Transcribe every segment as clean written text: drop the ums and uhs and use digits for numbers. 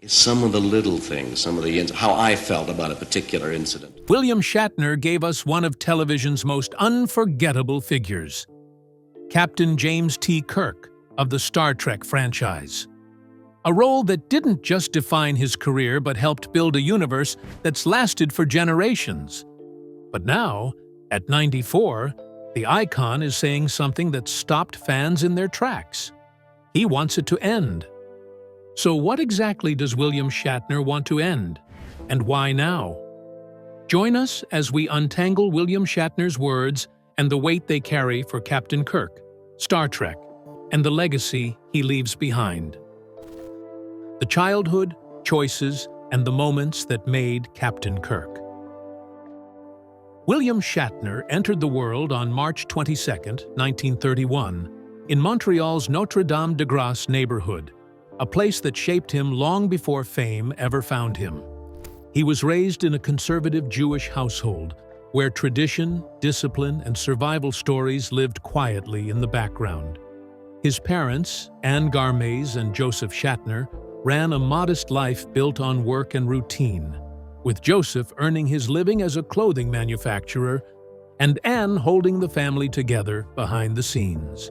Some of the little things, how I felt about a particular incident. William Shatner gave us one of television's most unforgettable figures, Captain James T. Kirk of the Star Trek franchise. A role that didn't just define his career but helped build a universe that's lasted for generations. But now, at 94, the icon is saying something that stopped fans in their tracks. He wants it to end. So what exactly does William Shatner want to end? And why now? Join us as we untangle William Shatner's words and the weight they carry for Captain Kirk, Star Trek, and the legacy he leaves behind. The childhood, choices, and the moments that made Captain Kirk. William Shatner entered the world on March 22, 1931, in Montreal's Notre-Dame-de-Grâce neighborhood, a place that shaped him long before fame ever found him. He was raised in a conservative Jewish household, where tradition, discipline, and survival stories lived quietly in the background. His parents, Anne Garmaze and Joseph Shatner, ran a modest life built on work and routine, with Joseph earning his living as a clothing manufacturer and Anne holding the family together behind the scenes.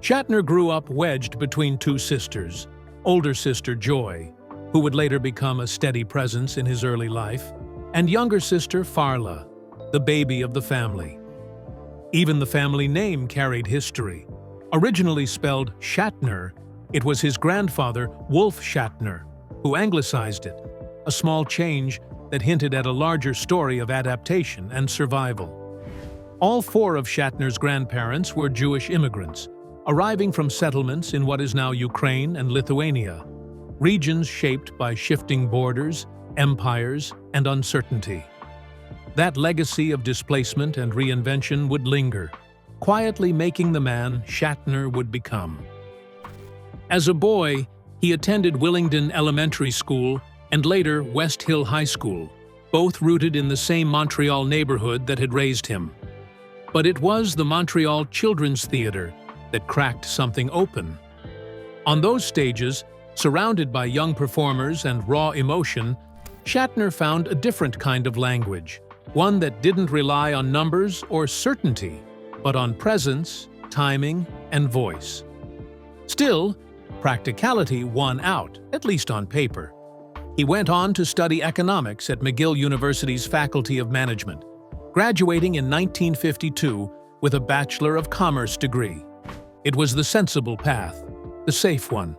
Shatner grew up wedged between two sisters, older sister Joy, who would later become a steady presence in his early life, and younger sister Farla, the baby of the family. Even the family name carried history. Originally spelled Shatner, it was his grandfather, Wolf Shatner, who anglicized it, a small change that hinted at a larger story of adaptation and survival. All four of Shatner's grandparents were Jewish immigrants, arriving from settlements in what is now Ukraine and Lithuania, regions shaped by shifting borders, empires, and uncertainty. That legacy of displacement and reinvention would linger, quietly making the man Shatner would become. As a boy, he attended Willingdon Elementary School and later West Hill High School, both rooted in the same Montreal neighborhood that had raised him. But it was the Montreal Children's Theatre that cracked something open. On those stages, surrounded by young performers and raw emotion, Shatner found a different kind of language, one that didn't rely on numbers or certainty, but on presence, timing, and voice. Still, practicality won out, at least on paper. He went on to study economics at McGill University's Faculty of Management, graduating in 1952 with a Bachelor of Commerce degree. It was the sensible path, the safe one.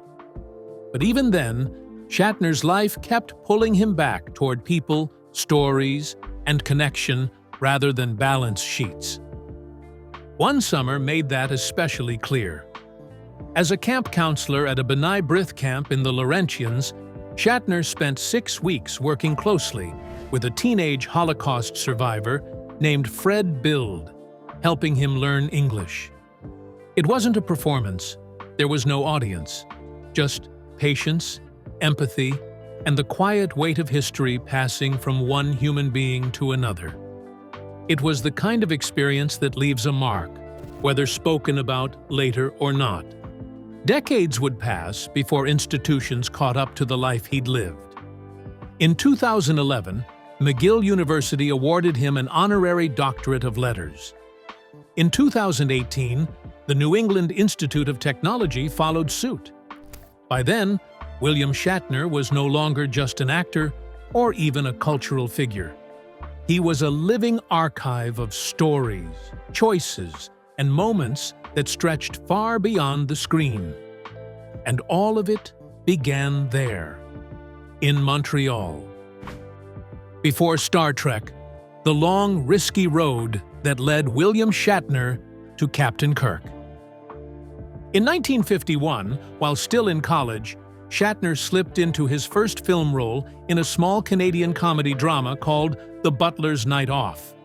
But even then, Shatner's life kept pulling him back toward people, stories, and connection rather than balance sheets. One summer made that especially clear. As a camp counselor at a B'nai B'rith camp in the Laurentians, Shatner spent 6 weeks working closely with a teenage Holocaust survivor named Fred Bild, helping him learn English. It wasn't a performance. There was no audience, just patience, empathy, and the quiet weight of history passing from one human being to another. It was the kind of experience that leaves a mark, whether spoken about later or not. Decades would pass before institutions caught up to the life he'd lived. In 2011, McGill University awarded him an honorary doctorate of letters. In 2018, the New England Institute of Technology followed suit. By then, William Shatner was no longer just an actor or even a cultural figure. He was a living archive of stories, choices, and moments that stretched far beyond the screen. And all of it began there, in Montreal. Before Star Trek, the long, risky road that led William Shatner to Captain Kirk. In 1951, while still in college, Shatner slipped into his first film role in a small Canadian comedy drama called The Butler's Night Off.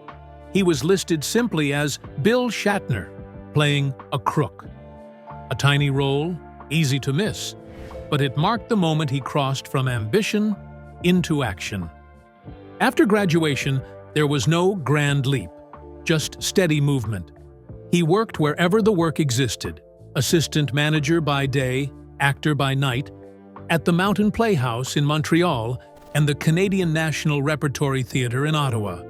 He was listed simply as Bill Shatner, playing a crook. A tiny role, easy to miss, but it marked the moment he crossed from ambition into action. After graduation, there was no grand leap, just steady movement. He worked wherever the work existed, assistant manager by day, actor by night, at the Mountain Playhouse in Montreal and the Canadian National Repertory Theatre in Ottawa.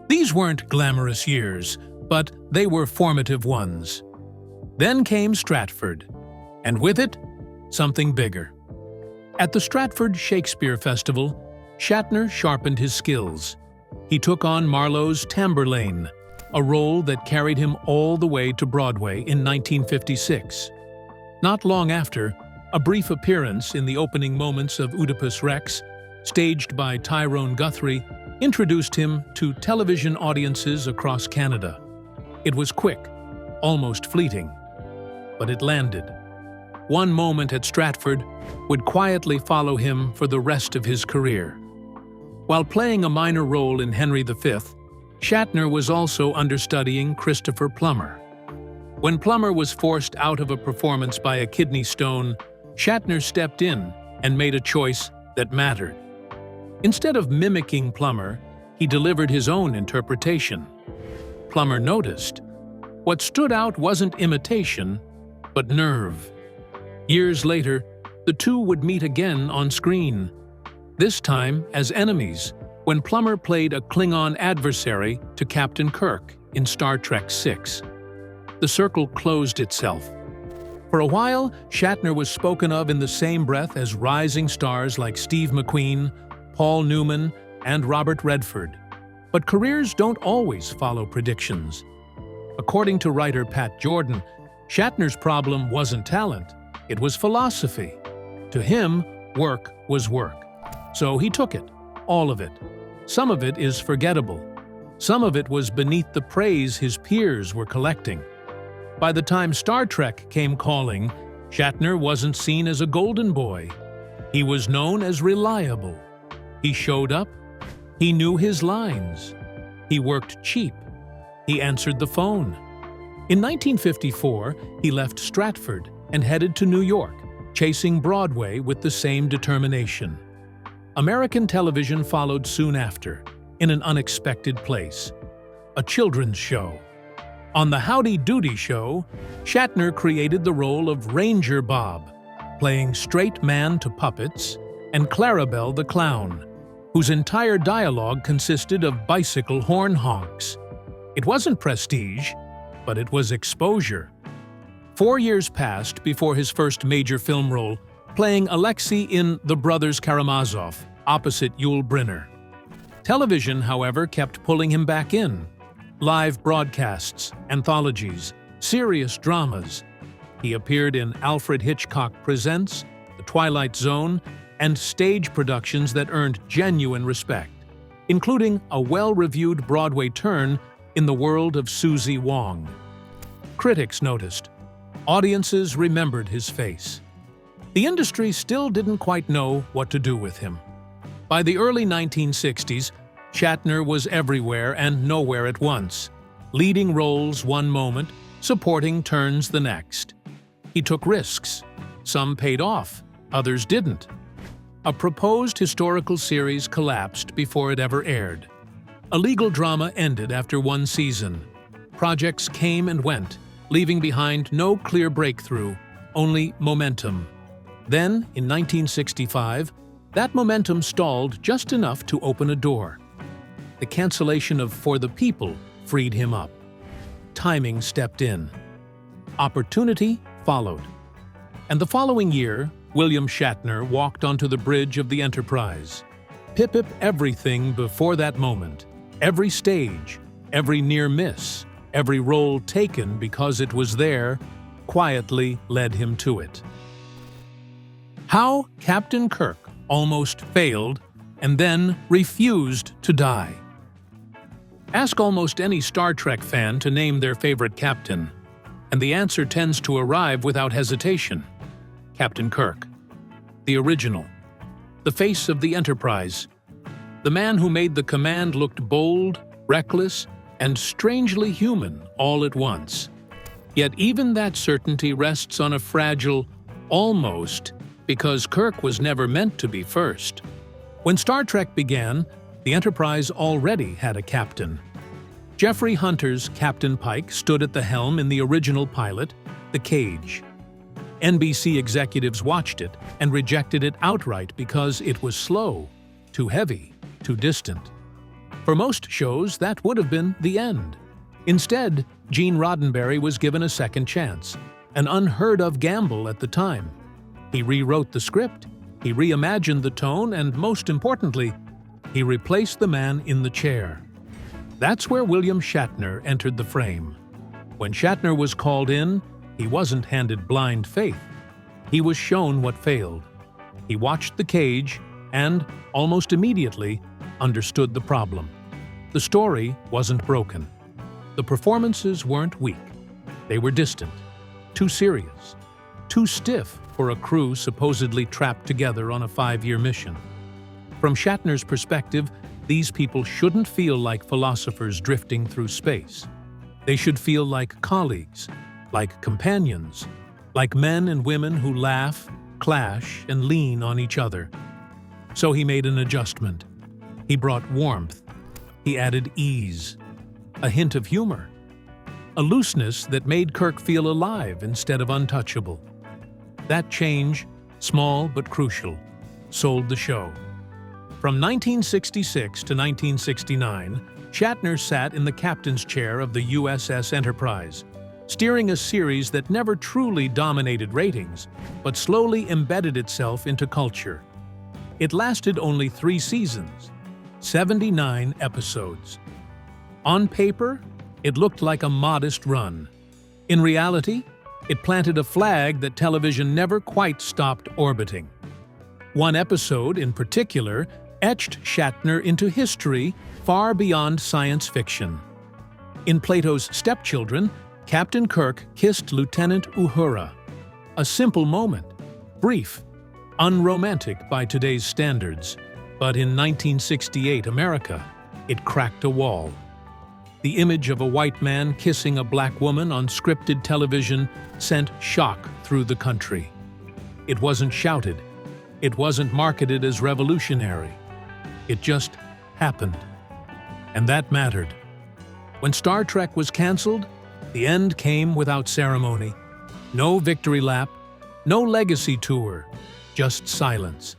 These weren't glamorous years, but they were formative ones. Then came Stratford, and with it, something bigger. At the Stratford Shakespeare Festival, Shatner sharpened his skills. He took on Marlowe's Tamburlaine, a role that carried him all the way to Broadway in 1956. Not long after, a brief appearance in the opening moments of Oedipus Rex, staged by Tyrone Guthrie, introduced him to television audiences across Canada. It was quick, almost fleeting, but it landed. One moment at Stratford would quietly follow him for the rest of his career. While playing a minor role in Henry V, Shatner was also understudying Christopher Plummer. When Plummer was forced out of a performance by a kidney stone, Shatner stepped in and made a choice that mattered. Instead of mimicking Plummer, he delivered his own interpretation. Plummer noticed. What stood out wasn't imitation, but nerve. Years later, the two would meet again on screen, this time as enemies, when Plummer played a Klingon adversary to Captain Kirk in Star Trek VI. The circle closed itself. For a while, Shatner was spoken of in the same breath as rising stars like Steve McQueen, Paul Newman, and Robert Redford. But careers don't always follow predictions. According to writer Pat Jordan, Shatner's problem wasn't talent, it was philosophy. To him, work was work. So he took it, all of it. Some of it is forgettable. Some of it was beneath the praise his peers were collecting. By the time Star Trek came calling, Shatner wasn't seen as a golden boy. He was known as reliable. He showed up. He knew his lines. He worked cheap. He answered the phone. In 1954, he left Stratford and headed to New York, chasing Broadway with the same determination. American television followed soon after, in an unexpected place: a children's show. On the Howdy Doody show, Shatner created the role of Ranger Bob, playing straight man to puppets, and Clarabelle the clown, whose entire dialogue consisted of bicycle horn honks. It wasn't prestige, but it was exposure. 4 years passed before his first major film role, playing Alexei in The Brothers Karamazov, opposite Yul Brynner. Television, however, kept pulling him back in. Live broadcasts, anthologies, serious dramas. He appeared in Alfred Hitchcock Presents, The Twilight Zone, and stage productions that earned genuine respect, including a well-reviewed Broadway turn in The World of Susie Wong. Critics noticed. Audiences remembered his face. The industry still didn't quite know what to do with him. By the early 1960s, Shatner was everywhere and nowhere at once, leading roles one moment, supporting turns the next. He took risks. Some paid off, others didn't. A proposed historical series collapsed before it ever aired. A legal drama ended after one season. Projects came and went, leaving behind no clear breakthrough, only momentum. Then, in 1965, that momentum stalled just enough to open a door. The cancellation of For the People freed him up. Timing stepped in. Opportunity followed. And the following year, William Shatner walked onto the bridge of the Enterprise. Pip everything before that moment. Every stage, every near miss, every role taken because it was there, quietly led him to it. How Captain Kirk almost failed and then refused to die. Ask almost any Star Trek fan to name their favorite captain, and the answer tends to arrive without hesitation. Captain Kirk. The original. The face of the Enterprise. The man who made the command look bold, reckless, and strangely human all at once. Yet even that certainty rests on a fragile almost, because Kirk was never meant to be first. When Star Trek began, the Enterprise already had a captain. Jeffrey Hunter's Captain Pike stood at the helm in the original pilot, The Cage. NBC executives watched it and rejected it outright because it was slow, too heavy, too distant. For most shows, that would have been the end. Instead, Gene Roddenberry was given a second chance, an unheard-of gamble at the time. He rewrote the script, he reimagined the tone, and most importantly, he replaced the man in the chair. That's where William Shatner entered the frame. When Shatner was called in, he wasn't handed blind faith. He was shown what failed. He watched the cage and, almost immediately, understood the problem. The story wasn't broken. The performances weren't weak. They were distant, too serious, too stiff for a crew supposedly trapped together on a 5-year mission. From Shatner's perspective, these people shouldn't feel like philosophers drifting through space. They should feel like colleagues, like companions, like men and women who laugh, clash, and lean on each other. So he made an adjustment. He brought warmth. He added ease, a hint of humor, a looseness that made Kirk feel alive instead of untouchable. That change, small but crucial, sold the show. From 1966 to 1969, Shatner sat in the captain's chair of the USS Enterprise, steering a series that never truly dominated ratings, but slowly embedded itself into culture. It lasted only 3 seasons, 79 episodes. On paper, it looked like a modest run. In reality, it planted a flag that television never quite stopped orbiting. One episode, in particular, etched Shatner into history far beyond science fiction. In Plato's Stepchildren, Captain Kirk kissed Lieutenant Uhura. A simple moment, brief, unromantic by today's standards, but in 1968 America, it cracked a wall. The image of a white man kissing a black woman on scripted television sent shock through the country. It wasn't shouted. It wasn't marketed as revolutionary. It just happened. And that mattered. When Star Trek was canceled, the end came without ceremony. No victory lap, no legacy tour, just silence.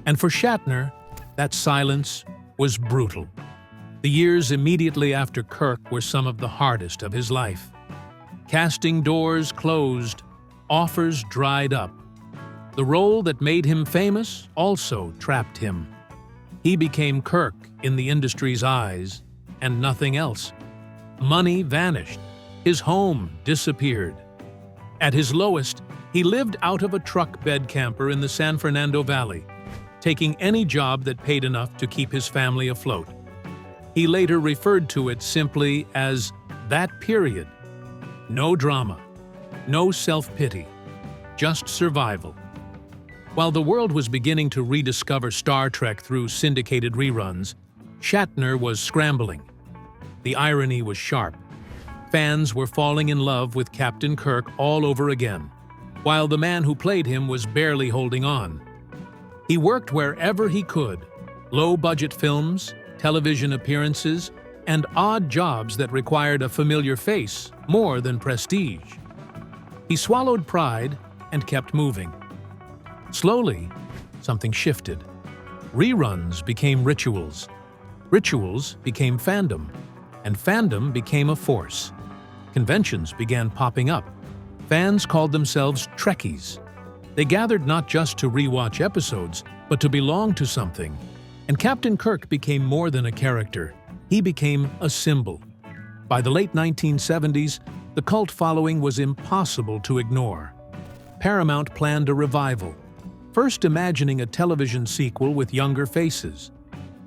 And for Shatner, that silence was brutal. The years immediately after Kirk were some of the hardest of his life. Casting doors closed, offers dried up. The role that made him famous also trapped him. He became Kirk in the industry's eyes, and nothing else. Money vanished. His home disappeared. At his lowest, he lived out of a truck bed camper in the San Fernando Valley, taking any job that paid enough to keep his family afloat. He later referred to it simply as that period. No drama, no self-pity, just survival. While the world was beginning to rediscover Star Trek through syndicated reruns, Shatner was scrambling. The irony was sharp. Fans were falling in love with Captain Kirk all over again, while the man who played him was barely holding on. He worked wherever he could, low-budget films, television appearances, and odd jobs that required a familiar face more than prestige. He swallowed pride and kept moving. Slowly, something shifted. Reruns became rituals. Rituals became fandom, and fandom became a force. Conventions began popping up. Fans called themselves Trekkies. They gathered not just to rewatch episodes, but to belong to something. And Captain Kirk became more than a character. He became a symbol. By the late 1970s, the cult following was impossible to ignore. Paramount planned a revival, first imagining a television sequel with younger faces.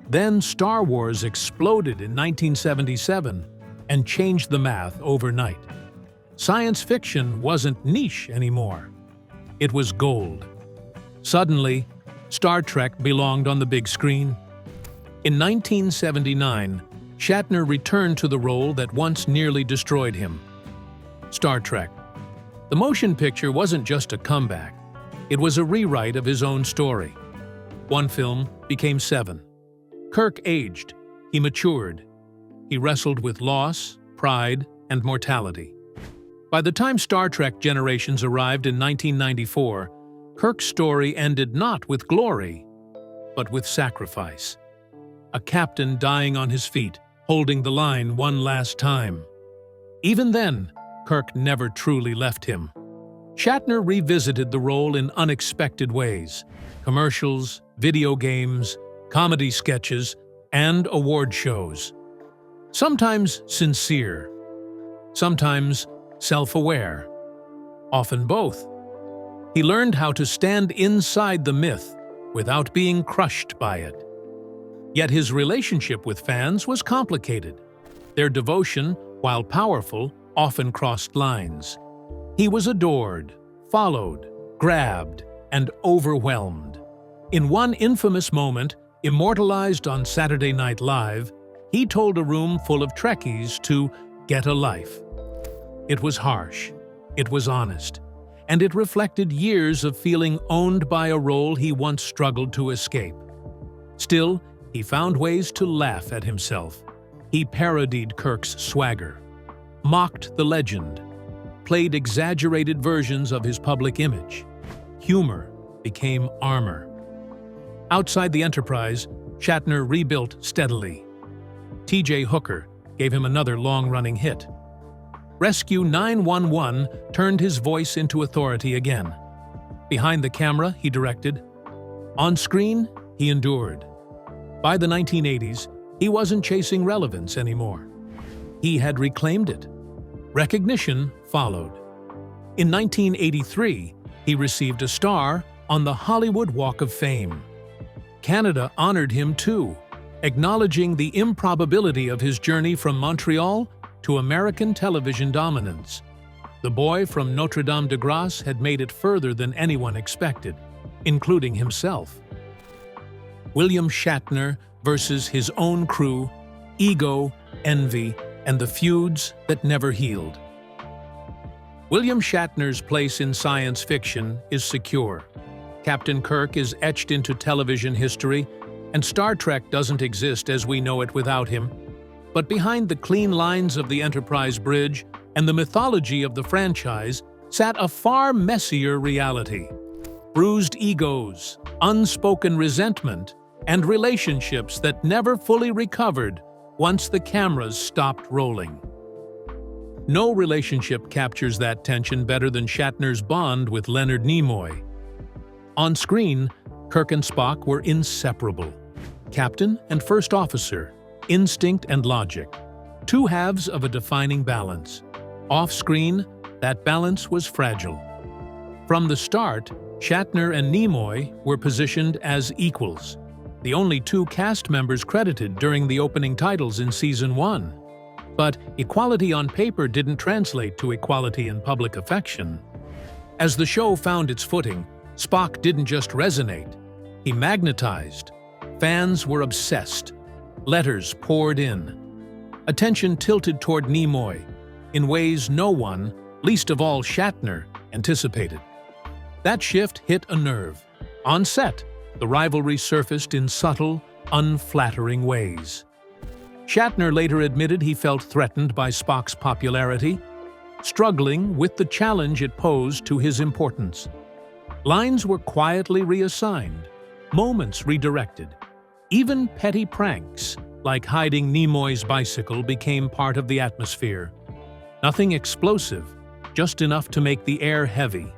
Then Star Wars exploded in 1977 and changed the math overnight. Science fiction wasn't niche anymore. It was gold. Suddenly, Star Trek belonged on the big screen. In 1979, Shatner returned to the role that once nearly destroyed him. Star Trek. The motion picture wasn't just a comeback. It was a rewrite of his own story. One film became 7. Kirk aged. He matured. He wrestled with loss, pride, and mortality. By the time Star Trek Generations arrived in 1994, Kirk's story ended not with glory, but with sacrifice. A captain dying on his feet, holding the line one last time. Even then, Kirk never truly left him. Shatner revisited the role in unexpected ways: commercials, video games, comedy sketches, and award shows. Sometimes sincere, sometimes self-aware, often both. He learned how to stand inside the myth without being crushed by it. Yet his relationship with fans was complicated. Their devotion, while powerful, often crossed lines. He was adored, followed, grabbed, and overwhelmed. In one infamous moment, immortalized on Saturday Night Live, he told a room full of Trekkies to get a life. It was harsh, it was honest, and it reflected years of feeling owned by a role he once struggled to escape. Still, he found ways to laugh at himself. He parodied Kirk's swagger, mocked the legend, played exaggerated versions of his public image. Humor became armor. Outside the Enterprise, Shatner rebuilt steadily. T.J. Hooker gave him another long-running hit. Rescue 911 turned his voice into authority again. Behind the camera, he directed. On screen, he endured. By the 1980s, he wasn't chasing relevance anymore. He had reclaimed it. Recognition followed. In 1983, he received a star on the Hollywood Walk of Fame. Canada honored him too, acknowledging the improbability of his journey from Montreal to American television dominance. The boy from Notre Dame de Grasse had made it further than anyone expected, including himself. William Shatner versus his own crew, ego, envy, and the feuds that never healed. William Shatner's place in science fiction is secure. Captain Kirk is etched into television history, and Star Trek doesn't exist as we know it without him. But behind the clean lines of the Enterprise bridge and the mythology of the franchise sat a far messier reality. Bruised egos, unspoken resentment, and relationships that never fully recovered once the cameras stopped rolling. No relationship captures that tension better than Shatner's bond with Leonard Nimoy. On screen, Kirk and Spock were inseparable. Captain and first officer, instinct and logic, two halves of a defining balance. Off-screen, that balance was fragile. From the start, Shatner and Nimoy were positioned as equals, the only two cast members credited during the opening titles in Season 1. But equality on paper didn't translate to equality in public affection. As the show found its footing, Spock didn't just resonate, he magnetized. Fans were obsessed. Letters poured in. Attention tilted toward Nimoy in ways no one, least of all Shatner, anticipated. That shift hit a nerve. On set, the rivalry surfaced in subtle, unflattering ways. Shatner later admitted he felt threatened by Spock's popularity, struggling with the challenge it posed to his importance. Lines were quietly reassigned, moments redirected. Even petty pranks, like hiding Nimoy's bicycle, became part of the atmosphere. Nothing explosive, just enough to make the air heavy.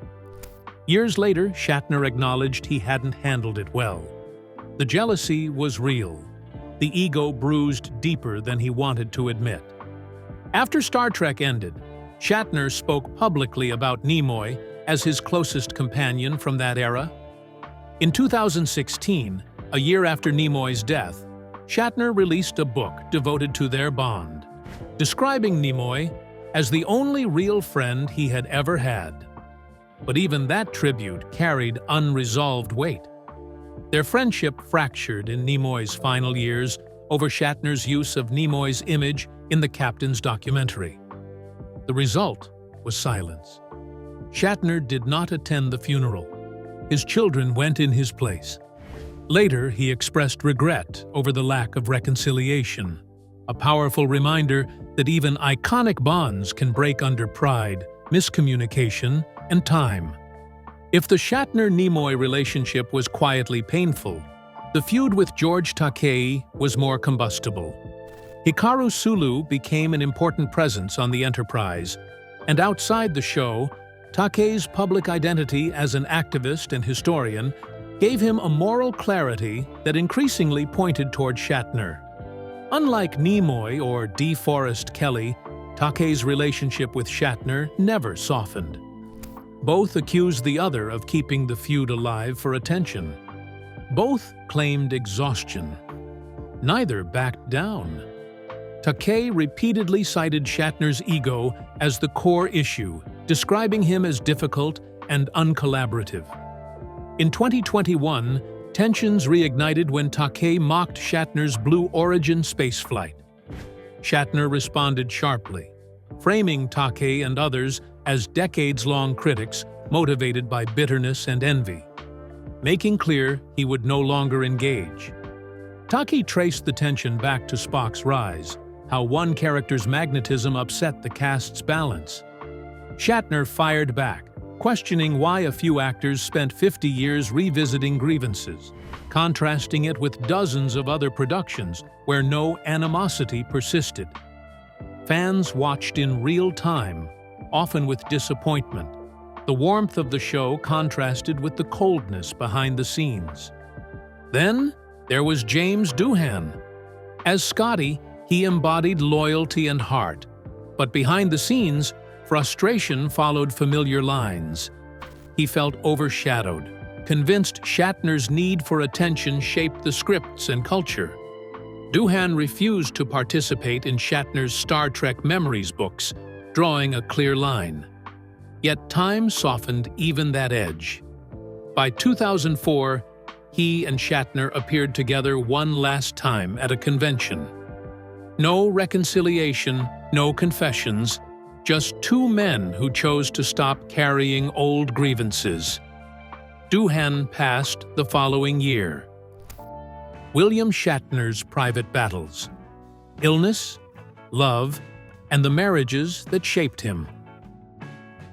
Years later, Shatner acknowledged he hadn't handled it well. The jealousy was real. The ego bruised deeper than he wanted to admit. After Star Trek ended, Shatner spoke publicly about Nimoy as his closest companion from that era. In 2016, a year after Nimoy's death, Shatner released a book devoted to their bond, describing Nimoy as the only real friend he had ever had. But even that tribute carried unresolved weight. Their friendship fractured in Nimoy's final years over Shatner's use of Nimoy's image in the captain's documentary. The result was silence. Shatner did not attend the funeral. His children went in his place. Later, he expressed regret over the lack of reconciliation, a powerful reminder that even iconic bonds can break under pride, miscommunication, and time. If the Shatner-Nimoy relationship was quietly painful, the feud with George Takei was more combustible. Hikaru Sulu became an important presence on the Enterprise, and outside the show, Takei's public identity as an activist and historian gave him a moral clarity that increasingly pointed toward Shatner. Unlike Nimoy or DeForest Kelley, Takei's relationship with Shatner never softened. Both accused the other of keeping the feud alive for attention. Both claimed exhaustion. Neither backed down. Takei repeatedly cited Shatner's ego as the core issue, describing him as difficult and uncollaborative. In 2021, tensions reignited when Takei mocked Shatner's Blue Origin spaceflight. Shatner responded sharply, framing Takei and others as decades-long critics motivated by bitterness and envy, making clear he would no longer engage. Takei traced the tension back to Spock's rise, how one character's magnetism upset the cast's balance. Shatner fired back, questioning why a few actors spent 50 years revisiting grievances, contrasting it with dozens of other productions where no animosity persisted. Fans watched in real time, often with disappointment. The warmth of the show contrasted with the coldness behind the scenes. Then, there was James Doohan. As Scotty, he embodied loyalty and heart, but behind the scenes, frustration followed familiar lines. He felt overshadowed, convinced Shatner's need for attention shaped the scripts and culture. Doohan refused to participate in Shatner's Star Trek Memories books, drawing a clear line. Yet time softened even that edge. By 2004, he and Shatner appeared together one last time at a convention. No reconciliation, no confessions, just two men who chose to stop carrying old grievances. Doohan passed the following year. William Shatner's private battles, illness, love, and the marriages that shaped him.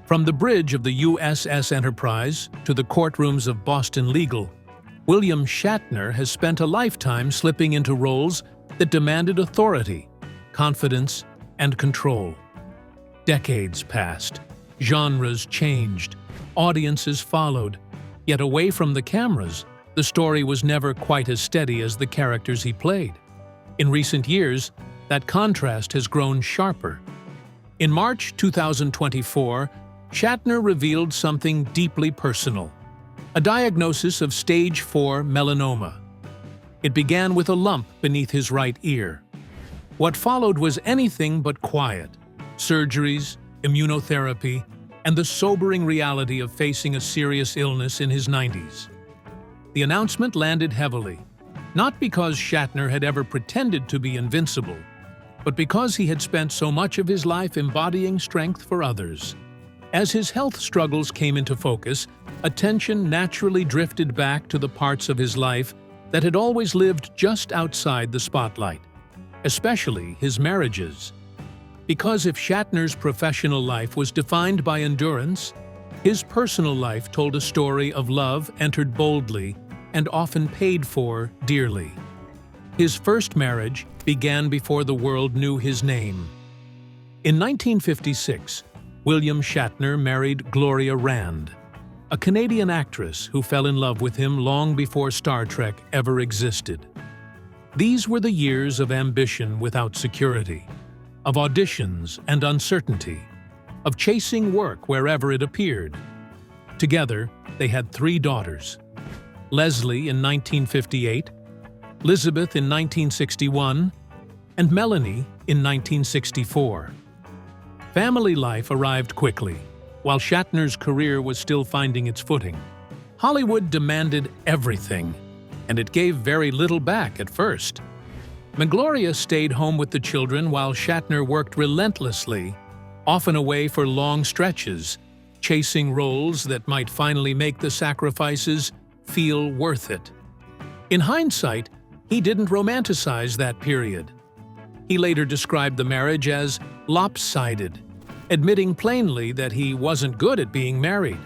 From the bridge of the USS Enterprise to the courtrooms of Boston Legal, William Shatner has spent a lifetime slipping into roles that demanded authority, confidence, and control. Decades passed, genres changed, audiences followed, yet away from the cameras, the story was never quite as steady as the characters he played. In recent years, that contrast has grown sharper. In March 2024, Shatner revealed something deeply personal, a diagnosis of stage 4 melanoma. It began with a lump beneath his right ear. What followed was anything but quiet. Surgeries, immunotherapy, and the sobering reality of facing a serious illness in his 90s. The announcement landed heavily, not because Shatner had ever pretended to be invincible, but because he had spent so much of his life embodying strength for others. As his health struggles came into focus, attention naturally drifted back to the parts of his life that had always lived just outside the spotlight, especially his marriages. Because if Shatner's professional life was defined by endurance, his personal life told a story of love entered boldly and often paid for dearly. His first marriage began before the world knew his name. In 1956, William Shatner married Gloria Rand, a Canadian actress who fell in love with him long before Star Trek ever existed. These were the years of ambition without security, of auditions and uncertainty, of chasing work wherever it appeared. Together, they had 3 daughters: Leslie in 1958, Elizabeth in 1961, and Melanie in 1964. Family life arrived quickly, while Shatner's career was still finding its footing. Hollywood demanded everything, and it gave very little back at first. Gloria stayed home with the children while Shatner worked relentlessly, often away for long stretches, chasing roles that might finally make the sacrifices feel worth it. In hindsight, he didn't romanticize that period. He later described the marriage as lopsided, admitting plainly that he wasn't good at being married.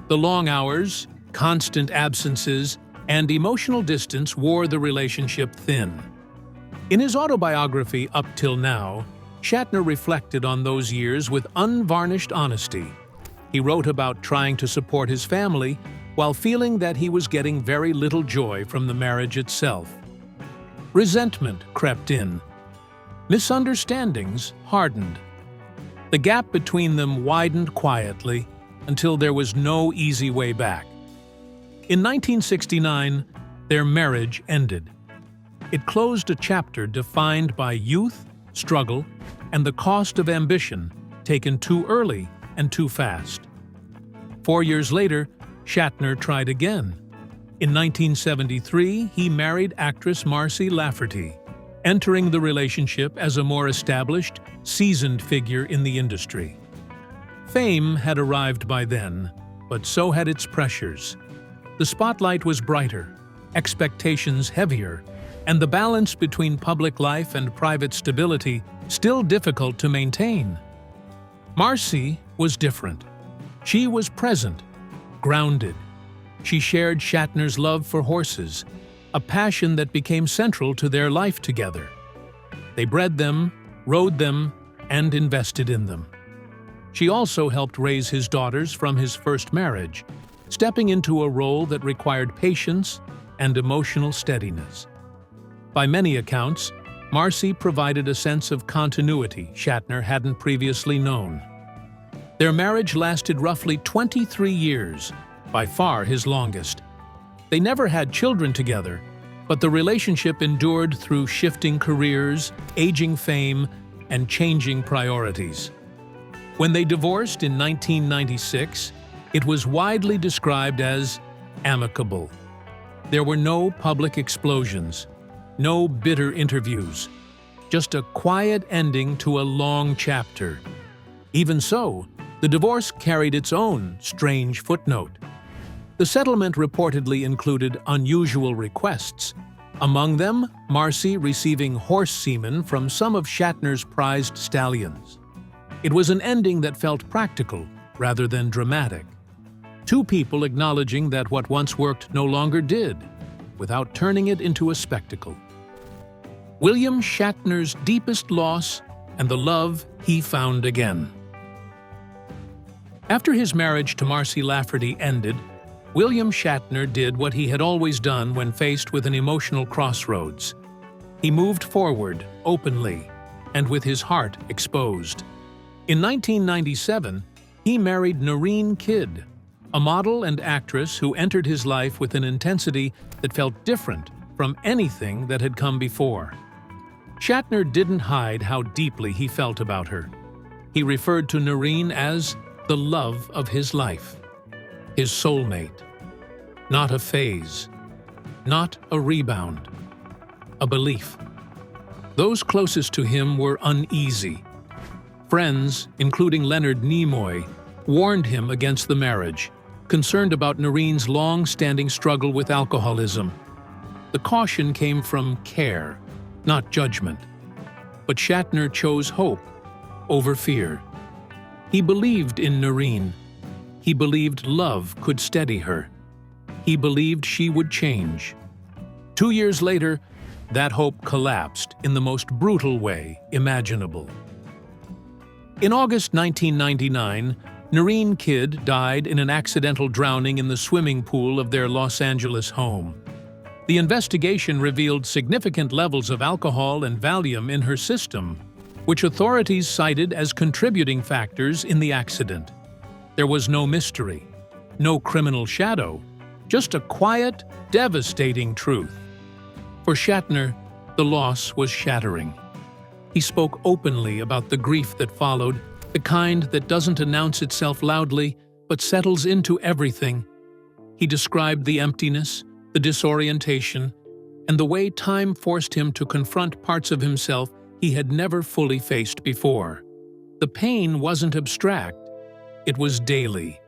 The long hours, constant absences, and emotional distance wore the relationship thin. In his autobiography Up Till Now, Shatner reflected on those years with unvarnished honesty. He wrote about trying to support his family while feeling that he was getting very little joy from the marriage itself. Resentment crept in. Misunderstandings hardened. The gap between them widened quietly until there was no easy way back. In 1969, their marriage ended. It closed a chapter defined by youth, struggle, and the cost of ambition taken too early and too fast. 4 years later, Shatner tried again. In 1973, he married actress Marcy Lafferty, entering the relationship as a more established, seasoned figure in the industry. Fame had arrived by then, but so had its pressures. The spotlight was brighter, expectations heavier, and the balance between public life and private stability still difficult to maintain. Marcy was different. She was present, grounded. She shared Shatner's love for horses, a passion that became central to their life together. They bred them, rode them, and invested in them. She also helped raise his daughters from his first marriage, stepping into a role that required patience and emotional steadiness. By many accounts, Marcy provided a sense of continuity Shatner hadn't previously known. Their marriage lasted roughly 23 years, by far his longest. They never had children together, but the relationship endured through shifting careers, aging fame, and changing priorities. When they divorced in 1996, it was widely described as amicable. There were no public explosions, no bitter interviews, just a quiet ending to a long chapter. Even so, the divorce carried its own strange footnote. The settlement reportedly included unusual requests, among them Marcy receiving horse semen from some of Shatner's prized stallions. It was an ending that felt practical rather than dramatic. Two people acknowledging that what once worked no longer did, without turning it into a spectacle. William Shatner's deepest loss and the love he found again. After his marriage to Marcy Lafferty ended, William Shatner did what he had always done when faced with an emotional crossroads. He moved forward, openly, and with his heart exposed. In 1997, he married Noreen Kidd, a model and actress who entered his life with an intensity that felt different from anything that had come before. Shatner didn't hide how deeply he felt about her. He referred to Noreen as the love of his life, his soulmate. Not a phase, not a rebound, a belief. Those closest to him were uneasy. Friends, including Leonard Nimoy, warned him against the marriage, concerned about Noreen's long-standing struggle with alcoholism. The caution came from care, not judgment. But Shatner chose hope over fear. He believed in Noreen. He believed love could steady her. He believed she would change. 2 years later, that hope collapsed in the most brutal way imaginable. In August 1999, Noreen Kidd died in an accidental drowning in the swimming pool of their Los Angeles home. The investigation revealed significant levels of alcohol and Valium in her system, which authorities cited as contributing factors in the accident. There was no mystery, no criminal shadow, just a quiet, devastating truth. For Shatner, the loss was shattering. He spoke openly about the grief that followed, the kind that doesn't announce itself loudly but settles into everything. He described the emptiness, the disorientation, and the way time forced him to confront parts of himself he had never fully faced before. The pain wasn't abstract. It was daily,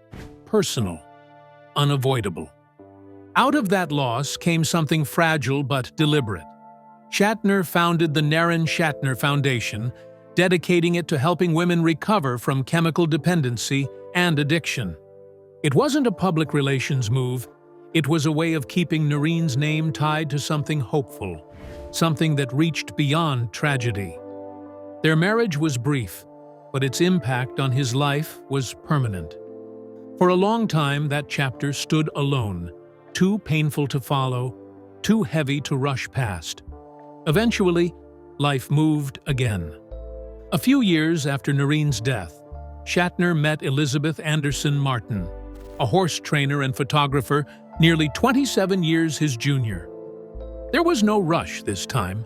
personal, unavoidable. Out of that loss came something fragile but deliberate. Shatner founded the Naren Shatner Foundation, dedicating it to helping women recover from chemical dependency and addiction. It wasn't a public relations move. It was a way of keeping Noreen's name tied to something hopeful, something that reached beyond tragedy. Their marriage was brief, but its impact on his life was permanent. For a long time, that chapter stood alone, too painful to follow, too heavy to rush past. Eventually, life moved again. A few years after Noreen's death, Shatner met Elizabeth Anderson Martin, a horse trainer and photographer nearly 27 years his junior. There was no rush this time,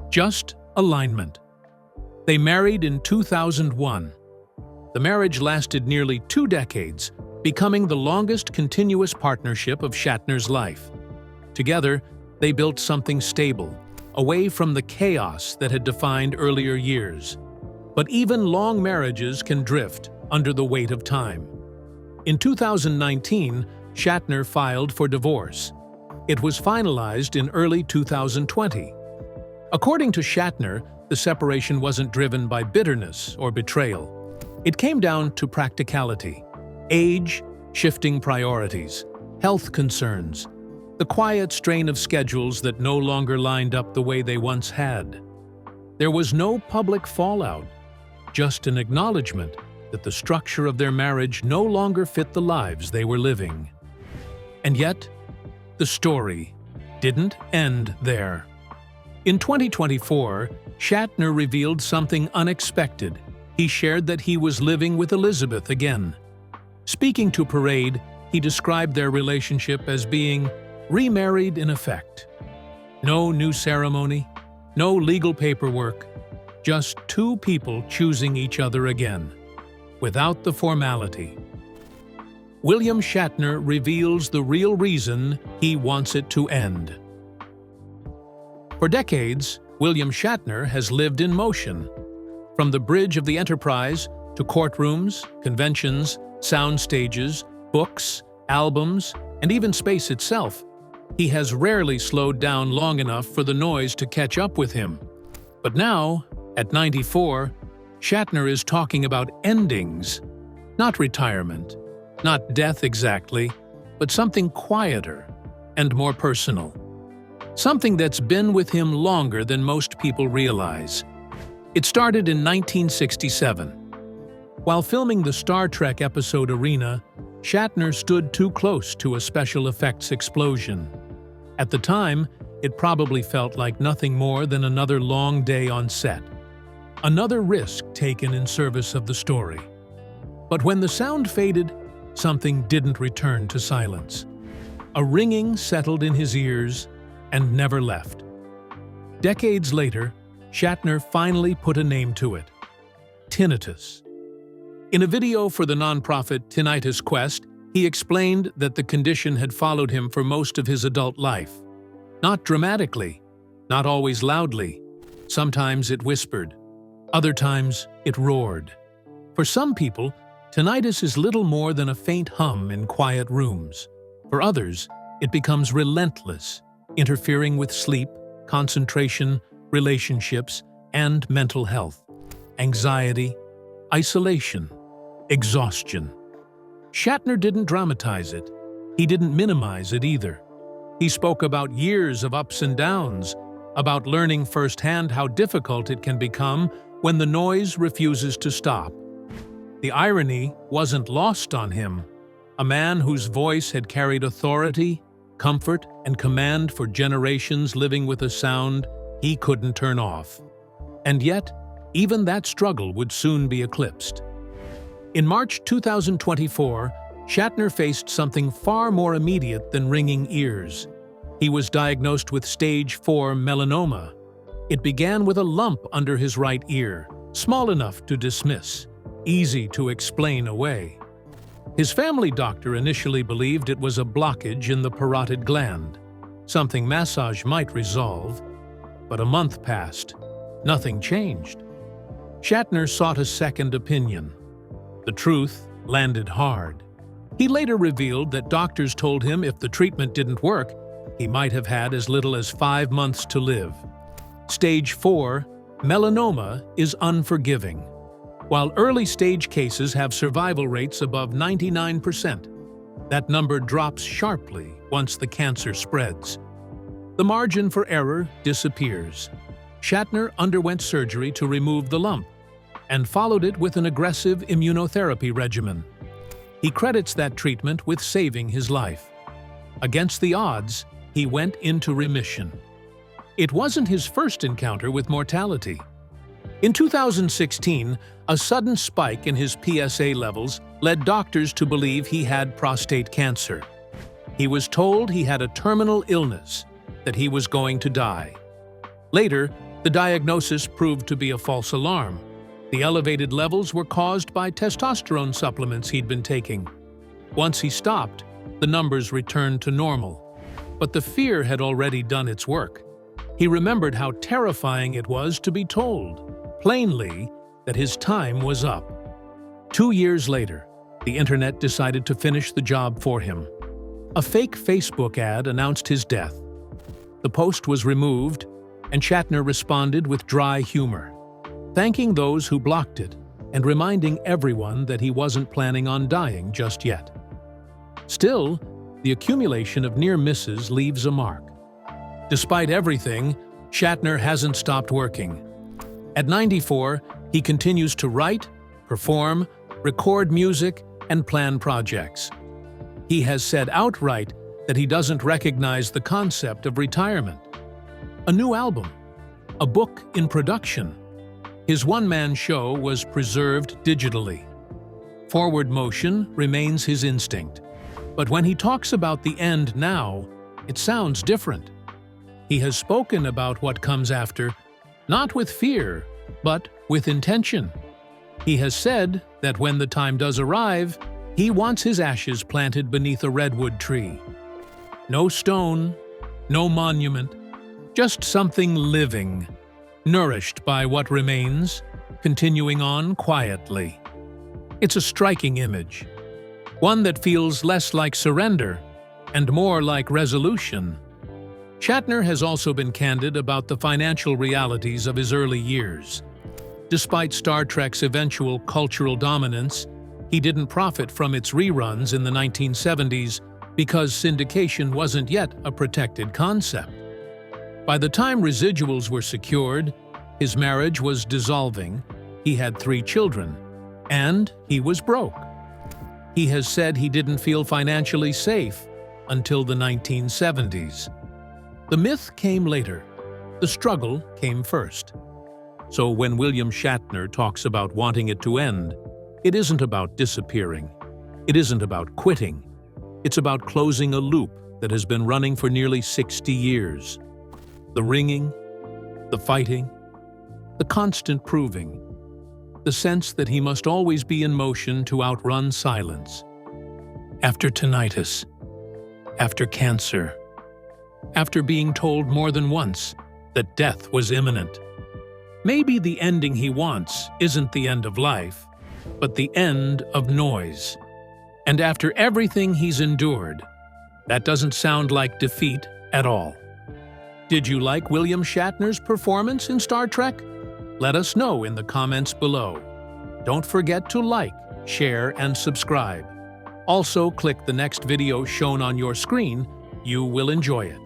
just alignment. They married in 2001. The marriage lasted nearly 2 decades, becoming the longest continuous partnership of Shatner's life. Together, they built something stable, away from the chaos that had defined earlier years. But even long marriages can drift under the weight of time. In 2019, Shatner filed for divorce. It was finalized in early 2020. According to Shatner, the separation wasn't driven by bitterness or betrayal. It came down to practicality, age, shifting priorities, health concerns, the quiet strain of schedules that no longer lined up the way they once had. There was no public fallout, just an acknowledgement that the structure of their marriage no longer fit the lives they were living. And yet, the story didn't end there. In 2024, Shatner revealed something unexpected. He shared that he was living with Elizabeth again. Speaking to Parade, he described their relationship as being remarried in effect. No new ceremony, no legal paperwork, just 2 people choosing each other again, without the formality. William Shatner reveals the real reason he wants it to end. For decades, William Shatner has lived in motion. From the bridge of the Enterprise to courtrooms, conventions, sound stages, books, albums, and even space itself, he has rarely slowed down long enough for the noise to catch up with him. But now, at 94, Shatner is talking about endings, not retirement, not death exactly, but something quieter and more personal. Something that's been with him longer than most people realize. It started in 1967. While filming the Star Trek episode Arena, Shatner stood too close to a special effects explosion. At the time, it probably felt like nothing more than another long day on set. Another risk taken in service of the story. But when the sound faded, something didn't return to silence. A ringing settled in his ears and never left. Decades later, Shatner finally put a name to it: tinnitus. In a video for the nonprofit Tinnitus Quest, he explained that the condition had followed him for most of his adult life. Not dramatically, not always loudly. Sometimes it whispered. Other times it roared. For some people, tinnitus is little more than a faint hum in quiet rooms. For others, it becomes relentless, interfering with sleep, concentration, relationships, and mental health. Anxiety, isolation, exhaustion. Shatner didn't dramatize it. He didn't minimize it either. He spoke about years of ups and downs, about learning firsthand how difficult it can become when the noise refuses to stop. The irony wasn't lost on him. A man whose voice had carried authority, comfort, and command for generations living with a sound he couldn't turn off. And yet, even that struggle would soon be eclipsed. In March 2024, Shatner faced something far more immediate than ringing ears. He was diagnosed with stage 4 melanoma. It began with a lump under his right ear, small enough to dismiss, easy to explain away. His family doctor initially believed it was a blockage in the parotid gland, something massage might resolve. But a month passed. Nothing changed. Shatner sought a second opinion. The truth landed hard. He later revealed that doctors told him if the treatment didn't work, he might have had as little as 5 months to live. Stage 4, Melanoma is unforgiving. While early-stage cases have survival rates above 99%, that number drops sharply once the cancer spreads. The margin for error disappears. Shatner underwent surgery to remove the lump and followed it with an aggressive immunotherapy regimen. He credits that treatment with saving his life. Against the odds, he went into remission. It wasn't his first encounter with mortality. In 2016, a sudden spike in his PSA levels led doctors to believe he had prostate cancer. He was told he had a terminal illness, that he was going to die. Later, the diagnosis proved to be a false alarm. The elevated levels were caused by testosterone supplements he'd been taking. Once he stopped, the numbers returned to normal. But the fear had already done its work. He remembered how terrifying it was to be told, plainly, that his time was up. 2 years later, the internet decided to finish the job for him. A fake Facebook ad announced his death. The post was removed, and Shatner responded with dry humor, thanking those who blocked it and reminding everyone that he wasn't planning on dying just yet. Still, the accumulation of near misses leaves a mark. Despite everything, Shatner hasn't stopped working. At 94, he continues to write, perform, record music, and plan projects. He has said outright that he doesn't recognize the concept of retirement. A new album, a book in production. His one-man show was preserved digitally. Forward motion remains his instinct. But when he talks about the end now, it sounds different. He has spoken about what comes after, not with fear, but with intention. He has said that when the time does arrive, he wants his ashes planted beneath a redwood tree. No stone, no monument, just something living, nourished by what remains, continuing on quietly. It's a striking image, one that feels less like surrender and more like resolution. Shatner has also been candid about the financial realities of his early years. Despite Star Trek's eventual cultural dominance, he didn't profit from its reruns in the 1970s because syndication wasn't yet a protected concept. By the time residuals were secured, his marriage was dissolving, he had 3 children, and he was broke. He has said he didn't feel financially safe until the 1970s. The myth came later. The struggle came first. So when William Shatner talks about wanting it to end, it isn't about disappearing. It isn't about quitting. It's about closing a loop that has been running for nearly 60 years. The ringing, the fighting, the constant proving, the sense that he must always be in motion to outrun silence. After tinnitus, after cancer, after being told more than once that death was imminent. Maybe the ending he wants isn't the end of life, but the end of noise. And after everything he's endured, that doesn't sound like defeat at all. Did you like William Shatner's performance in Star Trek? Let us know in the comments below. Don't forget to like, share, and subscribe. Also, click the next video shown on your screen. You will enjoy it.